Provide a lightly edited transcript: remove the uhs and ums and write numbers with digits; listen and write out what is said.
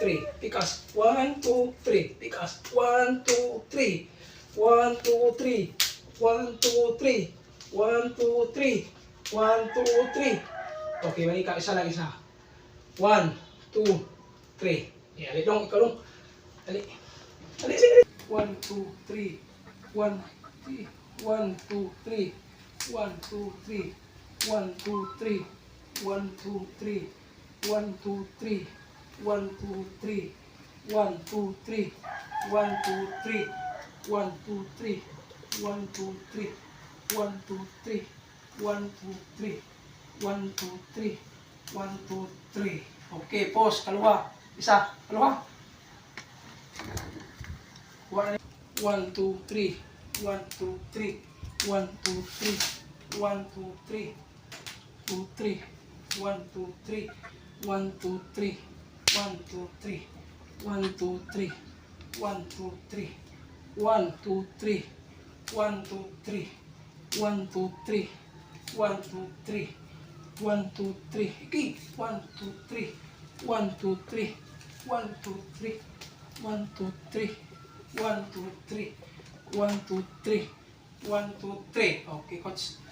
3. Tikas. 1, 2, 3. Tikas. 1, 2, 3. 1, 2, 3. 1, 2, 3. 1, 2, 3. 1, 2, 3. Okay, balik ka. Isa lang, isa. 1, 2, 3. Yeah, dali dong. Ikaw dong. Dali. Dali, dali. 1, 2, 3. 1, 3. 1, 2, 3. 1, 2, 3. 1, 2, 3. 1, 2, 3. 1, 2, 3. 1, 2, 3. 1, 2, 3. 1, 2, 3. 1, 2, 3. 1, 2, 3. 1, 2, 3. 1, 2, 3. 1, 2, 3. 1, 2, 3. Okay, pause. Kalawa. Isa. Kalawa. 1, 2, 3. 1, 2, 3. 1, 2, 3. 1, 2, 3. 2, 3. 1, 2, 3. 1, 2, 3. 1, 2, 3. 1, 2, 3. 1, 2, 3. 1, 2, 3. 1, 2, 3. 1, 2, 3. 1, 2, 3. 1, 2, 3. Iki. 1, 2, 3. 1, 2, 3. 1, 2, 3. 1, 2, 3. 1, 2, 3. 1, 2, 3. 1, 2, 3. Okay, coach.